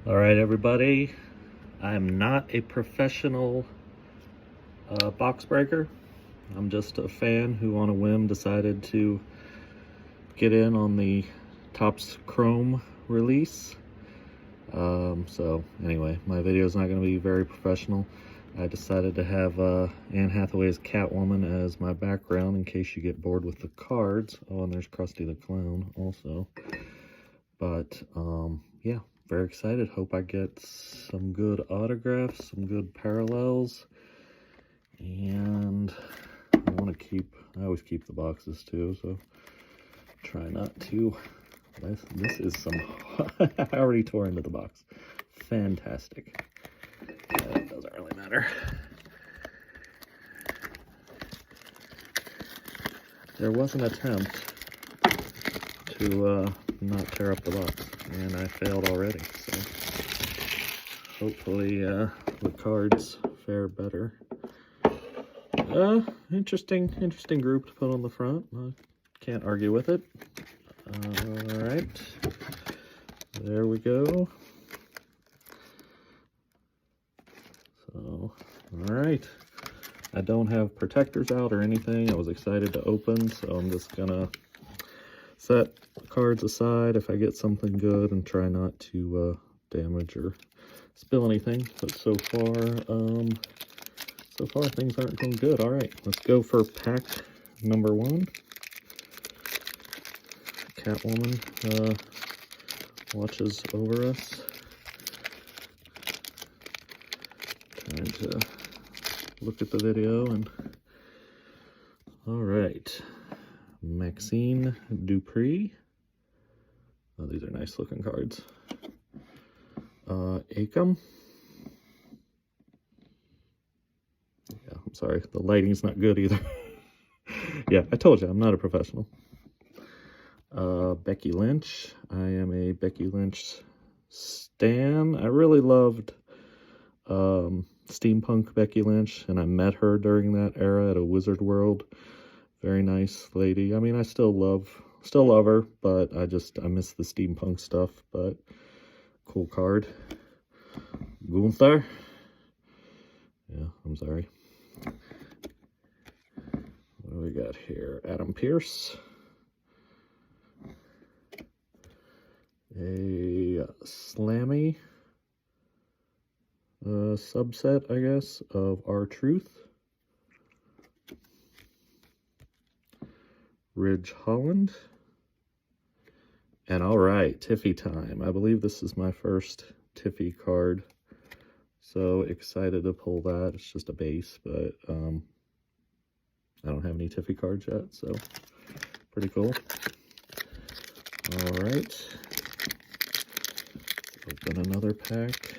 All right, everybody. I'm not a professional box breaker. I'm just a fan who, on a whim, decided to get in on the Topps Chrome release. So anyway, my video is not going to be very professional. I decided to have Anne Hathaway's Catwoman as my background in case you get bored with the cards. Oh, and there's Krusty the Clown also. But yeah, very excited. Hope I get some good autographs, some good parallels. And I always keep the boxes too, so try not to. This is some, I already tore into the box. Fantastic. It doesn't really matter. There was an attempt to not tear up the box, and I failed already, so hopefully the cards fare better. Interesting group to put on the front. Can't argue with it. All right, there we go. So, all right. I don't have protectors out or anything. I was excited to open, so I'm just gonna set the cards aside if I get something good and try not to damage or spill anything. But so far things aren't going good. All right, let's go for pack number 1. Catwoman watches over us. Trying to look at the video and all right. Maxine Dupree. Oh, these are nice looking cards. Acom. Yeah, I'm sorry, the lighting's not good either. Yeah, I told you, I'm not a professional. Becky Lynch. I am a Becky Lynch stan. I really loved steampunk Becky Lynch, and I met her during that era at a Wizard World. Very nice lady. I mean, I still love her, but I miss the steampunk stuff. But cool card. Gunther. Yeah, I'm sorry. What do we got here? Adam Pearce. A Slammy subset, I guess, of R-Truth. Ridge Holland. And all right, Tiffy time. I believe this is my first Tiffy card. So excited to pull that. It's just a base, but I don't have any Tiffy cards yet, so pretty cool. All right. Open another pack.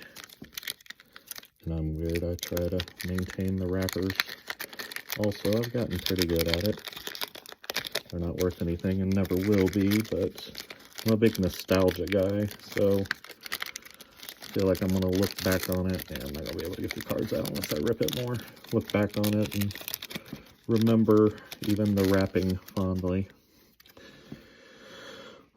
And I'm weird. I try to maintain the wrappers. Also, I've gotten pretty good at it. They're not worth anything and never will be, but I'm a big nostalgia guy, so I feel like I'm going to look back on it, and I'm not going to be able to get the cards out unless I rip it more. Look back on it and remember even the wrapping fondly.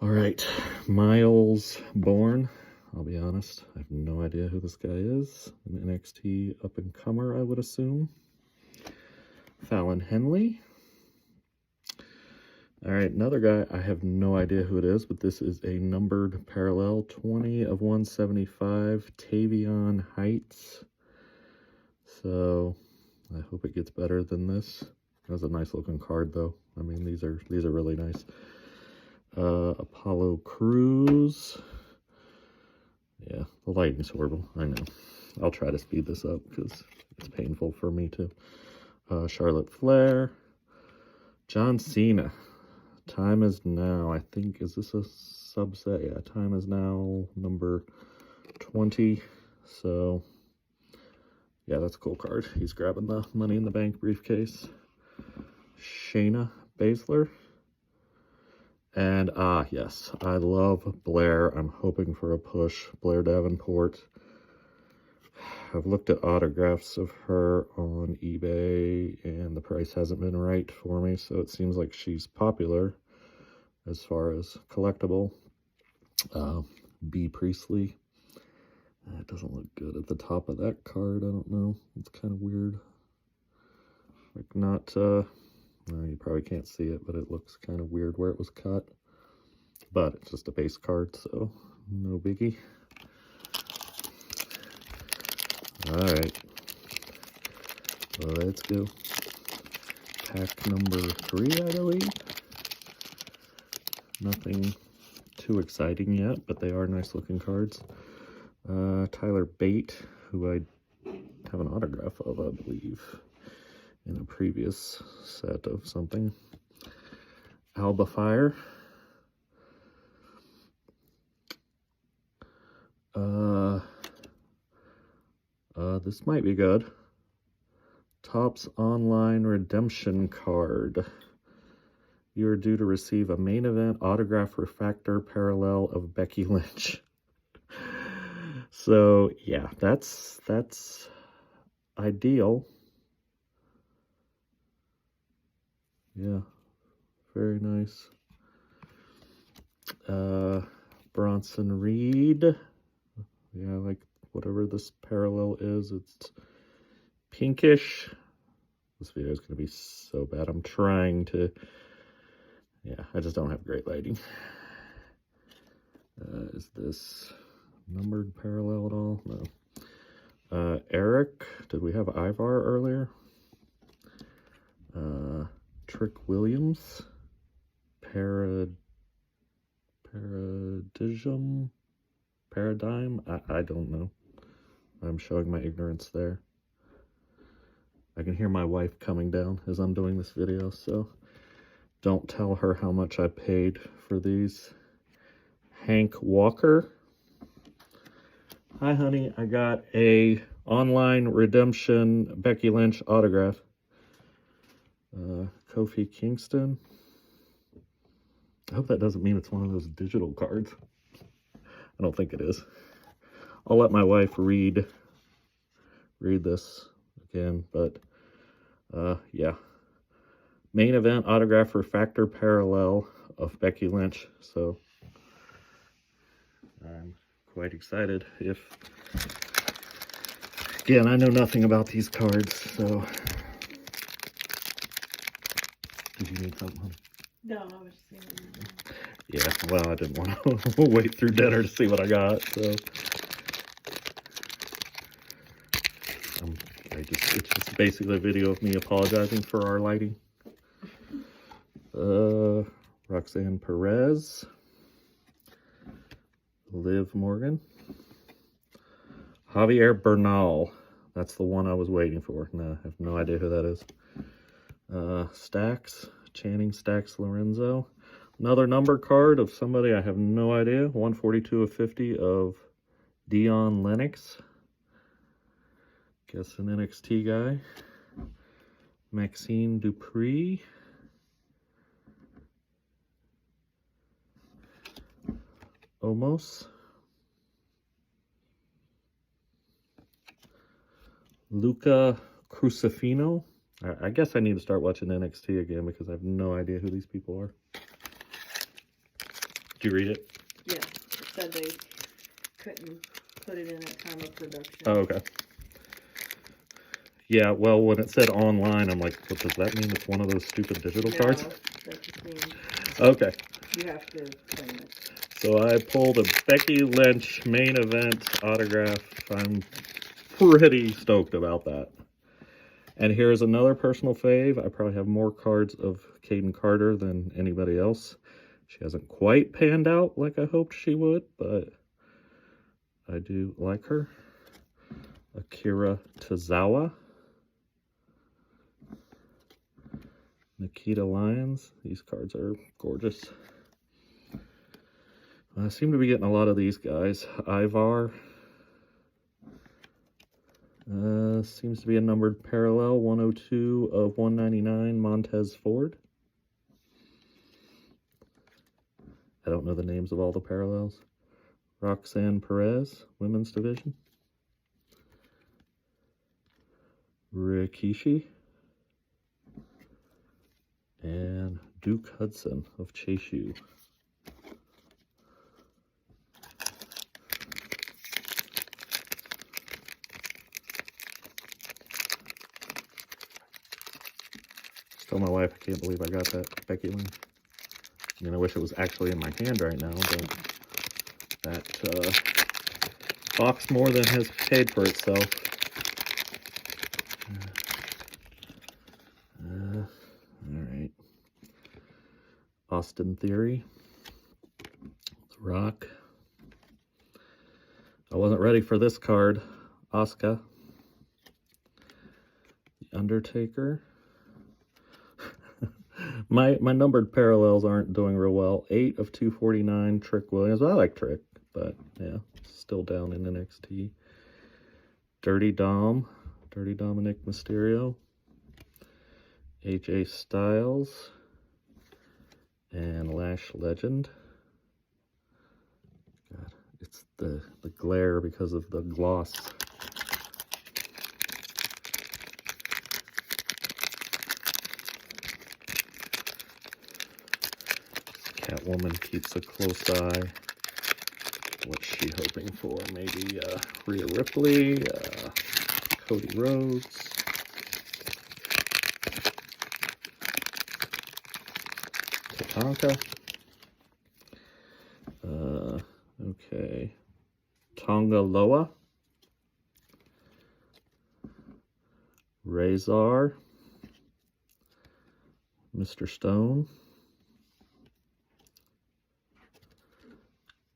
All right, Miles Bourne. I'll be honest, I have no idea who this guy is. An NXT up-and-comer, I would assume. Fallon Henley. All right, another guy, I have no idea who it is, but this is a numbered parallel, 20 of 175, Tavion Heights. So I hope it gets better than this. That's a nice looking card, though. I mean, these are really nice. Apollo Crews. Yeah, the lighting's horrible, I know. I'll try to speed this up because it's painful for me too. Charlotte Flair. John Cena. Time Is Now. I think, is this a subset? Yeah, Time Is Now, number 20. So, yeah, that's a cool card. He's grabbing the Money in the Bank briefcase. Shayna Baszler. And, yes, I love Blair. I'm hoping for a push. Blair Davenport. I've looked at autographs of her on eBay, and the price hasn't been right for me, so it seems like she's popular as far as collectible. B. Priestley. That doesn't look good at the top of that card. I don't know. It's kind of weird. Like not, well, you probably can't see it, but it looks kind of weird where it was cut. But it's just a base card, so no biggie. Alright. Let's go. Pack number 3, I believe. Nothing too exciting yet, but they are nice looking cards. Tyler Bate, who I have an autograph of, I believe, in a previous set of something. Alba Fire. This might be good. Topps Online Redemption card. You are due to receive a main event autograph refractor parallel of Becky Lynch. So yeah, that's ideal. Yeah, very nice. Bronson Reed. Yeah, like whatever this parallel is, it's pinkish. This video is going to be so bad. I'm trying to, yeah, I just don't have great lighting. Is this numbered parallel at all? No. Eric, did we have Ivar earlier? Trick Williams. Paradicm? Paradigm? I don't know. I'm showing my ignorance there. I can hear my wife coming down as I'm doing this video, so don't tell her how much I paid for these. Hank Walker. Hi, honey. I got a online redemption Becky Lynch autograph. Kofi Kingston. I hope that doesn't mean it's one of those digital cards. I don't think it is. I'll let my wife read this again, but yeah. Main event autograph refractor parallel of Becky Lynch. So I'm quite excited. Again, I know nothing about these cards, so. Did you need something? No, I was seeing. Yeah, well, I didn't want to wait through dinner to see what I got, so. It's just basically a video of me apologizing for our lighting. Roxanne Perez. Liv Morgan. Javier Bernal. That's the one I was waiting for. No, I have no idea who that is. Stacks. Channing Stacks Lorenzo. Another number card of somebody I have no idea. 142 of 50 of Dion Lennox. Guess an NXT guy. Maxine Dupree. Omos. Luca Crucifino. I guess I need to start watching NXT again because I have no idea who these people are. Did you read it? Yeah, it said they couldn't put it in at time of production. Oh, okay. Yeah, well, when it said online, I'm like, what does that mean? It's one of those stupid digital cards? That just means okay. You have to claim it. So I pulled a Becky Lynch main event autograph. I'm pretty stoked about that. And here's another personal fave. I probably have more cards of Caden Carter than anybody else. She hasn't quite panned out like I hoped she would, but I do like her. Akira Tozawa. Nikita Lyons. These cards are gorgeous. I seem to be getting a lot of these guys. Ivar. Seems to be a numbered parallel. 102 of 199. Montez Ford. I don't know the names of all the parallels. Roxanne Perez, women's division. Rikishi. And Duke Hudson of Chase. Tell my wife I can't believe I got that Becky Lynch. I mean, I wish it was actually in my hand right now, but that box more than has paid for itself. All right. Austin Theory. The Rock. I wasn't ready for this card. Asuka. The Undertaker. My numbered parallels aren't doing real well. 8 of 249, Trick Williams. I like Trick, but yeah, still down in NXT. Dirty Dominic Mysterio. AJ Styles. And Lash Legend. God, it's the glare because of the gloss. Catwoman keeps a close eye. What's she hoping for? Maybe Rhea Ripley, Cody Rhodes. Tatanka. Okay. Tonga Loa. Razor. Mr. Stone.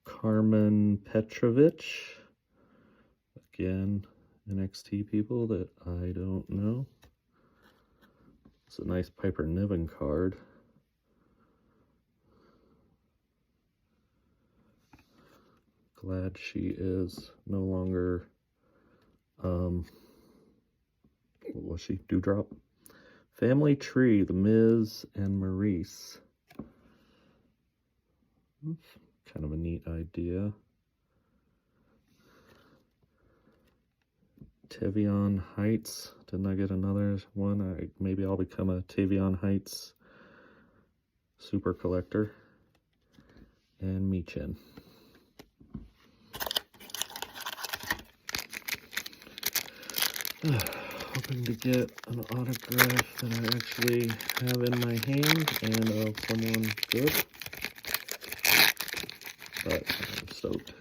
Carmen Petrovich. Again, NXT people that I don't know. It's a nice Piper Niven card. Glad she is no longer, what was she? Dewdrop? Family Tree, The Miz and Maurice. Kind of a neat idea. Tavion Heights. Didn't I get another one? Maybe I'll become a Tavion Heights super collector. And Michin. Hoping to get an autograph that I actually have in my hand and of someone good. But I'm stoked.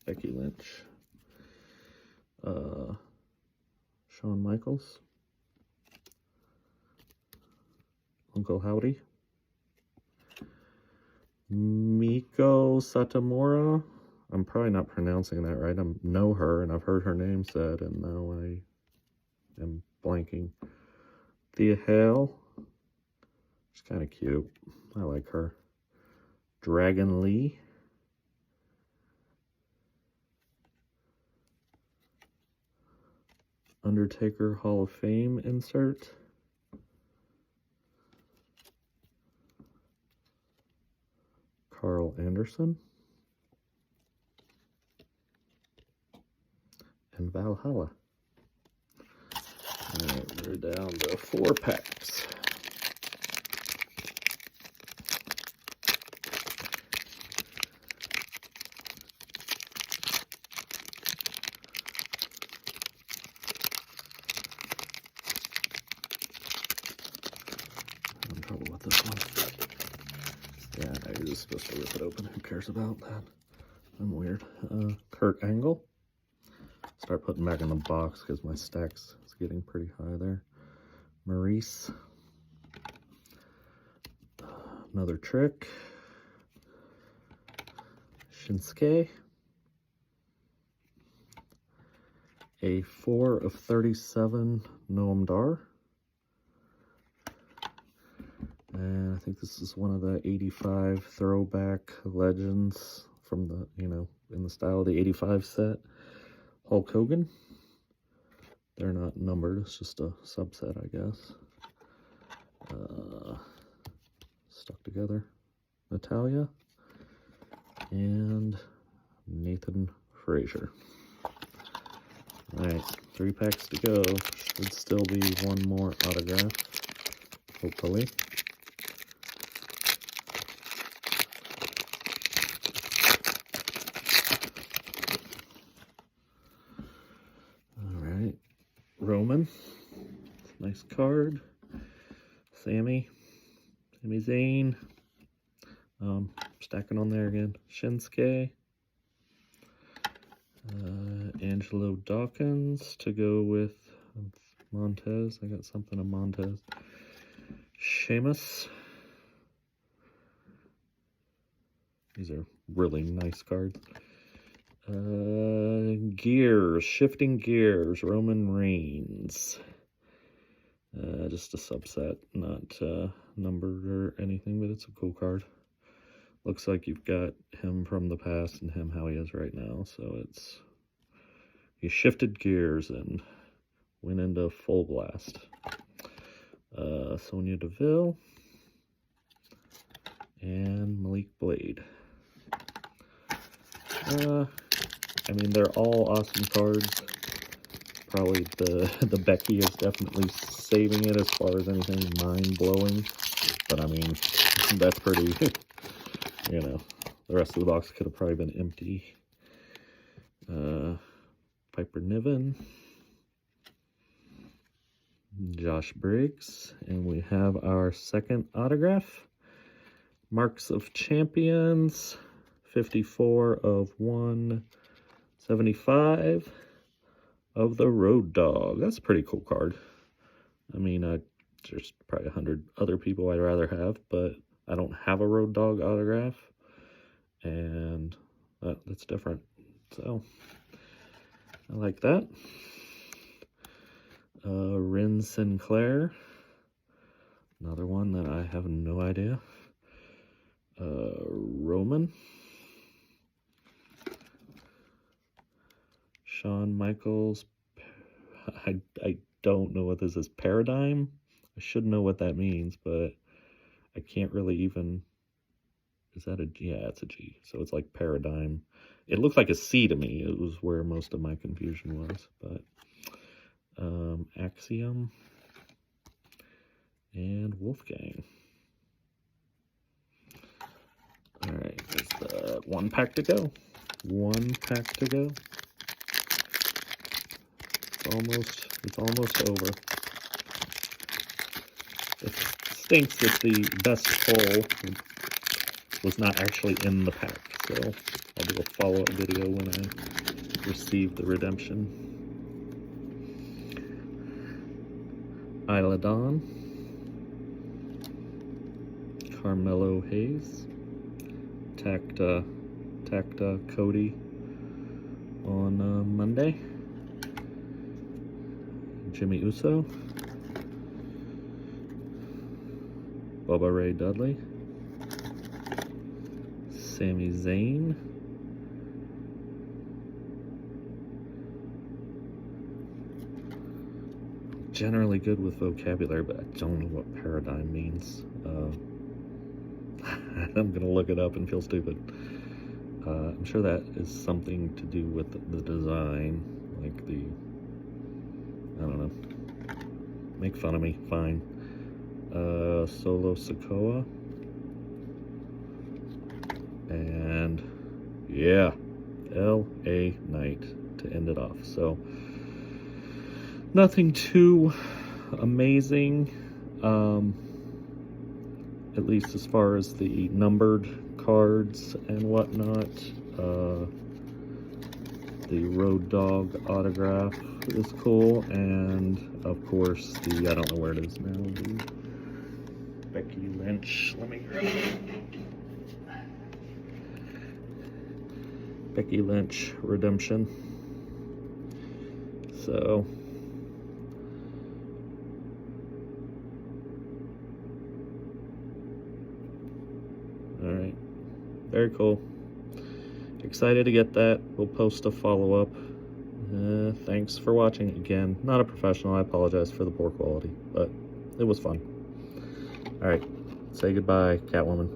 Becky Lynch. Shawn Michaels. Uncle Howdy. Miko Satomura. I'm probably not pronouncing that right. I know her and I've heard her name said, and now I am blanking. Thea Hale. She's kind of cute. I like her. Dragon Lee. Undertaker Hall of Fame insert. Carl Anderson. And Valhalla. Alright, we're down to 4 packs. I'm in trouble with this one. Yeah, you're just supposed to rip it open. Who cares about that? I'm weird. Kurt Angle. Start putting back in the box because my stacks is getting pretty high there. Maurice. Another Trick. Shinsuke. A 4 of 37 Noam Dar. And I think this is one of the 85 throwback legends from the, in the style of the 85 set. Hulk Hogan. They're not numbered, it's just a subset, I guess. Stuck together. Natalia. And Nathan Frazier. Alright, 3 packs to go. Should still be one more autograph, hopefully. Alright, Roman. Nice card. Sami Zayn. Stacking on there again. Shinsuke. Angelo Dawkins to go with Montez. I got something of Montez. Sheamus. These are really nice cards. Gears. Shifting Gears. Roman Reigns. Just a subset, not numbered or anything, but it's a cool card. Looks like you've got him from the past and him how he is right now. So he shifted gears and went into full blast. Sonya Deville and Malik Blade. I mean, they're all awesome cards. Probably the Becky is definitely saving it as far as anything mind-blowing. But I mean, that's pretty, you know, the rest of the box could have probably been empty. Piper Niven. Josh Briggs. And we have our second autograph. Marks of Champions. 54 of 175 of the Road Dogg. That's a pretty cool card. I mean, there's probably 100 other people I'd rather have, but I don't have a Road Dogg autograph, and that's different. So, I like that. Ren Sinclair. Another one that I have no idea. Roman. Shawn Michaels. I don't know what this is. Paradicm? I should know what that means, but I can't really even... Is that a G? Yeah, it's a G. So it's like Paradicm. It looks like a C to me. It was where most of my confusion was. But Axiom and Wolfgang. Alright, there's the one pack to go. One pack to go. It's almost over. It stinks that the best pull was not actually in the pack, so I'll do a follow-up video when I receive the redemption. Isla Dawn. Carmelo Hayes. Tacked Cody on Monday. Jimmy Uso. Bubba Ray Dudley. Sami Zayn. Generally good with vocabulary, but I don't know what Paradicm means. I'm going to look it up and feel stupid. I'm sure that is something to do with the design, like I don't know. Make fun of me, fine. Solo Sikoa. And, yeah, L.A. Knight to end it off. So, nothing too amazing, at least as far as the numbered cards and whatnot. The Road Dogg autograph is cool, and of course I don't know where it is now, the Becky Lynch, Becky Lynch redemption. So, alright, very cool. Excited to get that. We'll post a follow-up. Thanks for watching again. Not a professional. I apologize for the poor quality, but it was fun. Alright, say goodbye, Catwoman.